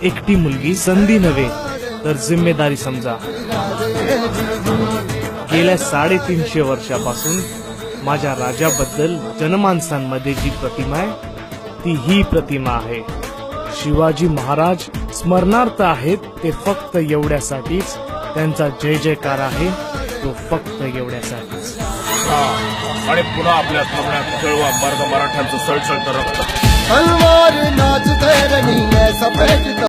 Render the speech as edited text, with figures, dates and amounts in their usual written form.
एकटी मुलगी संधी नव्हे तर जिम्मेदारी समजा. गेल्या 350 वर्षापासून माझ्या राजाबद्दल जनमानसांमध्ये जी प्रतिमा आहे ती ही प्रतिमा आहे. शिवाजी महाराज स्मरणार्थ आहेत ते फक्त एवढ्यासाठीच, त्यांचा जय जयकार आहे तो फक्त एवढ्यासाठीच. आणि पुन्हा आपल्या स्मरणात जळवा मराठ्यांचं सळसळतं रक्त. तलवार नाच धरणी है सफेद